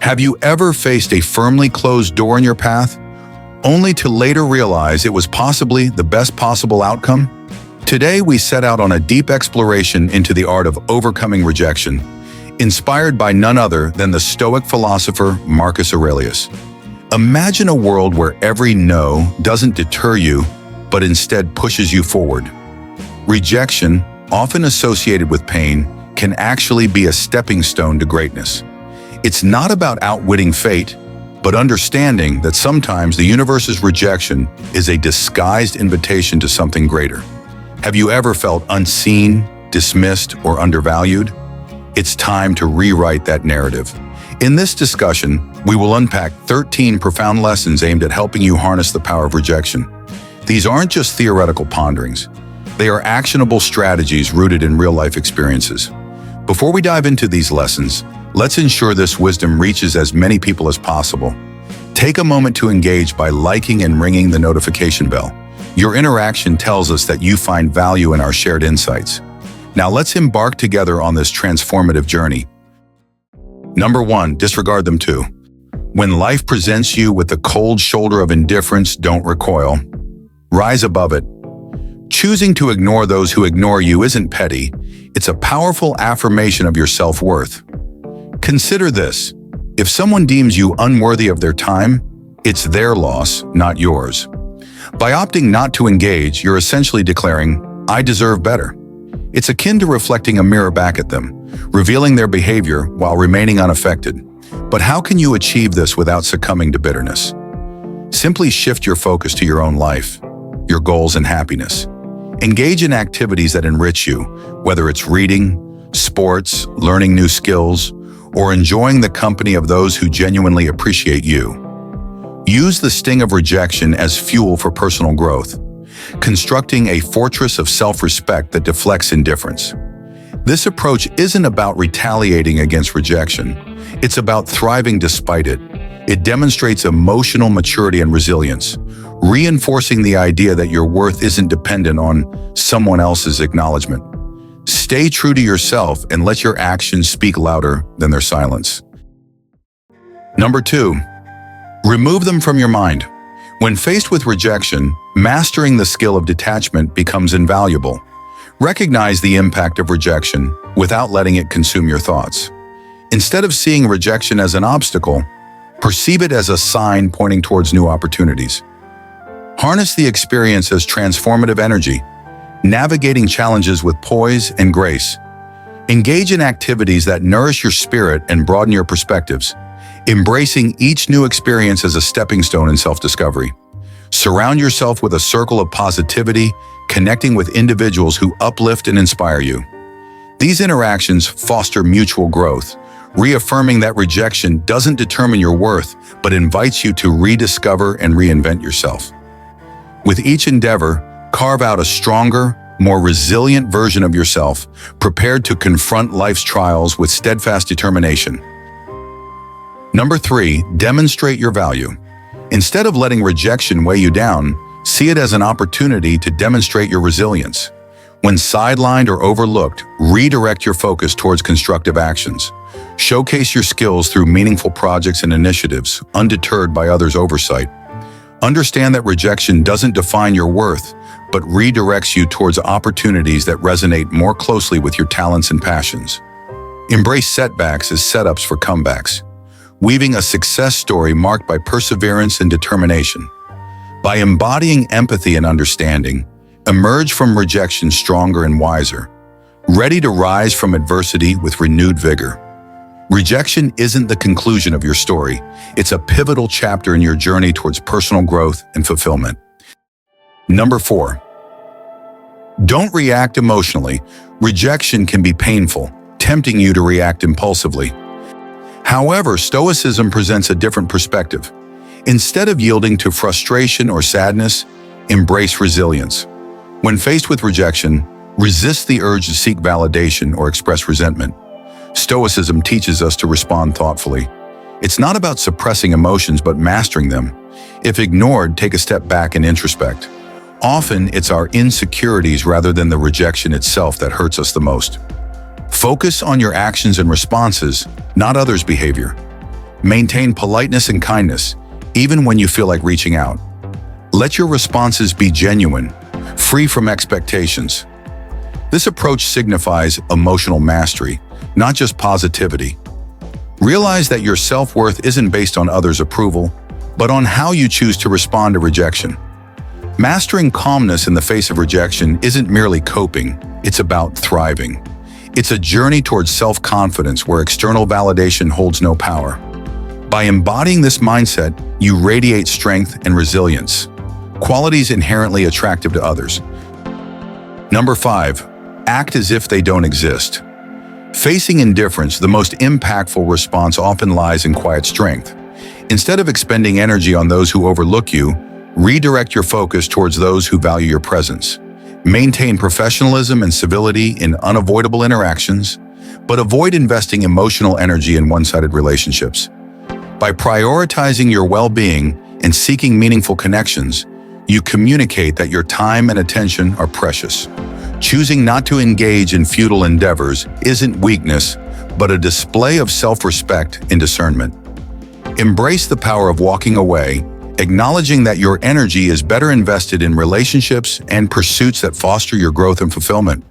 Have you ever faced a firmly closed door in your path, only to later realize it was possibly the best possible outcome? Today, we set out on a deep exploration into the art of overcoming rejection, inspired by none other than the stoic philosopher Marcus Aurelius. Imagine a world where every no doesn't deter you, but instead pushes you forward. Rejection, often associated with pain, can actually be a stepping stone to greatness. It's not about outwitting fate, but understanding that sometimes the universe's rejection is a disguised invitation to something greater. Have you ever felt unseen, dismissed, or undervalued? It's time to rewrite that narrative. In this discussion, we will unpack 13 profound lessons aimed at helping you harness the power of rejection. These aren't just theoretical ponderings. They are actionable strategies rooted in real-life experiences. Before we dive into these lessons, let's ensure this wisdom reaches as many people as possible. Take a moment to engage by liking and ringing the notification bell. Your interaction tells us that you find value in our shared insights. Now let's embark together on this transformative journey. Number 1, disregard them too. When life presents you with the cold shoulder of indifference, don't recoil. Rise above it. Choosing to ignore those who ignore you isn't petty. It's a powerful affirmation of your self-worth. Consider this. If someone deems you unworthy of their time, it's their loss, not yours. By opting not to engage, you're essentially declaring, "I deserve better." It's akin to reflecting a mirror back at them, revealing their behavior while remaining unaffected. But how can you achieve this without succumbing to bitterness? Simply shift your focus to your own life, your goals and happiness. Engage in activities that enrich you, whether it's reading, sports, learning new skills, or enjoying the company of those who genuinely appreciate you. Use the sting of rejection as fuel for personal growth, constructing a fortress of self-respect that deflects indifference. This approach isn't about retaliating against rejection. It's about thriving despite it. It demonstrates emotional maturity and resilience, reinforcing the idea that your worth isn't dependent on someone else's acknowledgement. Stay true to yourself and let your actions speak louder than their silence. Number 2, remove them from your mind. When faced with rejection, mastering the skill of detachment becomes invaluable. Recognize the impact of rejection without letting it consume your thoughts. Instead of seeing rejection as an obstacle, perceive it as a sign pointing towards new opportunities. Harness the experience as transformative energy, navigating challenges with poise and grace. Engage in activities that nourish your spirit and broaden your perspectives, embracing each new experience as a stepping stone in self-discovery. Surround yourself with a circle of positivity, connecting with individuals who uplift and inspire you. These interactions foster mutual growth, reaffirming that rejection doesn't determine your worth, but invites you to rediscover and reinvent yourself. With each endeavor, carve out a stronger, more resilient version of yourself, prepared to confront life's trials with steadfast determination. Number 3, demonstrate your value. Instead of letting rejection weigh you down, see it as an opportunity to demonstrate your resilience. When sidelined or overlooked, redirect your focus towards constructive actions. Showcase your skills through meaningful projects and initiatives, undeterred by others' oversight. Understand that rejection doesn't define your worth, but redirects you towards opportunities that resonate more closely with your talents and passions. Embrace setbacks as setups for comebacks, weaving a success story marked by perseverance and determination. By embodying empathy and understanding, emerge from rejection stronger and wiser, ready to rise from adversity with renewed vigor. Rejection isn't the conclusion of your story. It's a pivotal chapter in your journey towards personal growth and fulfillment. Number 4, don't react emotionally. Rejection can be painful, tempting you to react impulsively. However, Stoicism presents a different perspective. Instead of yielding to frustration or sadness, embrace resilience. When faced with rejection, resist the urge to seek validation or express resentment. Stoicism teaches us to respond thoughtfully. It's not about suppressing emotions, but mastering them. If ignored, take a step back and introspect. Often, it's our insecurities rather than the rejection itself that hurts us the most. Focus on your actions and responses, not others' behavior. Maintain politeness and kindness, even when you feel like reaching out. Let your responses be genuine, free from expectations. This approach signifies emotional mastery, not just positivity. Realize that your self-worth isn't based on others' approval, but on how you choose to respond to rejection. Mastering calmness in the face of rejection isn't merely coping, it's about thriving. It's a journey towards self-confidence where external validation holds no power. By embodying this mindset, you radiate strength and resilience, qualities inherently attractive to others. Number 5, act as if they don't exist. Facing indifference, the most impactful response often lies in quiet strength. Instead of expending energy on those who overlook you, redirect your focus towards those who value your presence. Maintain professionalism and civility in unavoidable interactions, but avoid investing emotional energy in one-sided relationships. By prioritizing your well-being and seeking meaningful connections, you communicate that your time and attention are precious. Choosing not to engage in futile endeavors isn't weakness, but a display of self-respect and discernment. Embrace the power of walking away, acknowledging that your energy is better invested in relationships and pursuits that foster your growth and fulfillment.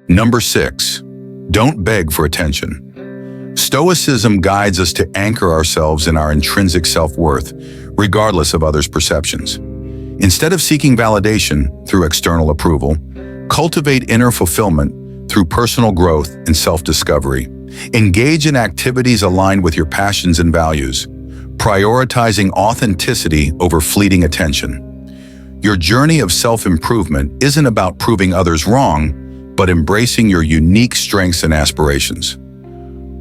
Number 6, don't beg for attention. Stoicism guides us to anchor ourselves in our intrinsic self-worth, regardless of others' perceptions. Instead of seeking validation through external approval, cultivate inner fulfillment through personal growth and self-discovery. Engage in activities aligned with your passions and values, prioritizing authenticity over fleeting attention. Your journey of self-improvement isn't about proving others wrong, but embracing your unique strengths and aspirations.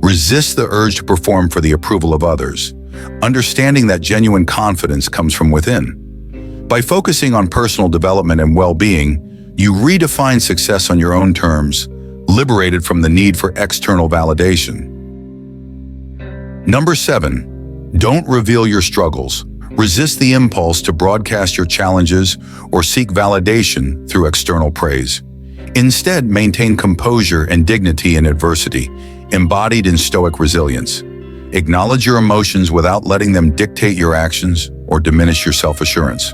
Resist the urge to perform for the approval of others, understanding that genuine confidence comes from within. By focusing on personal development and well-being, you redefine success on your own terms, liberated from the need for external validation. Number 7, don't reveal your struggles. Resist the impulse to broadcast your challenges or seek validation through external praise. Instead, maintain composure and dignity in adversity, embodied in stoic resilience. Acknowledge your emotions without letting them dictate your actions or diminish your self-assurance.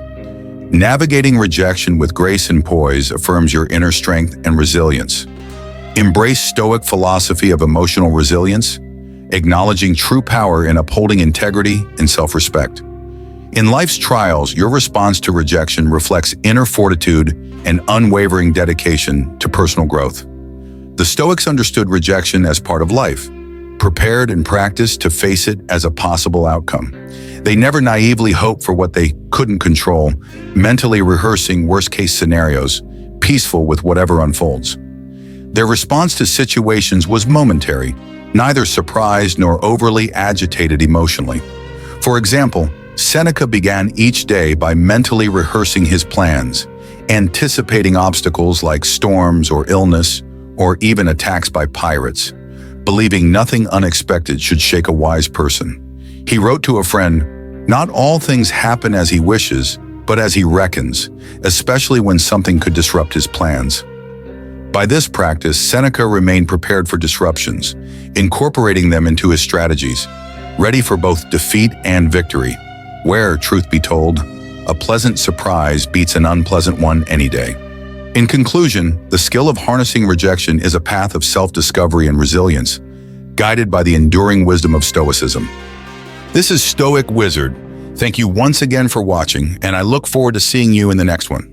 Navigating rejection with grace and poise affirms your inner strength and resilience. Embrace stoic philosophy of emotional resilience, acknowledging true power in upholding integrity and self-respect. In life's trials, your response to rejection reflects inner fortitude and unwavering dedication to personal growth. The Stoics understood rejection as part of life, prepared and practiced to face it as a possible outcome. They never naively hoped for what they couldn't control, mentally rehearsing worst-case scenarios, peaceful with whatever unfolds. Their response to situations was momentary, neither surprised nor overly agitated emotionally. For example, Seneca began each day by mentally rehearsing his plans, anticipating obstacles like storms or illness, or even attacks by pirates, believing nothing unexpected should shake a wise person. He wrote to a friend, "Not all things happen as he wishes, but as he reckons, especially when something could disrupt his plans." By this practice, Seneca remained prepared for disruptions, incorporating them into his strategies, ready for both defeat and victory, where, truth be told, a pleasant surprise beats an unpleasant one any day. In conclusion, the skill of harnessing rejection is a path of self-discovery and resilience, guided by the enduring wisdom of Stoicism. This is Stoic Wizard. Thank you once again for watching, and I look forward to seeing you in the next one.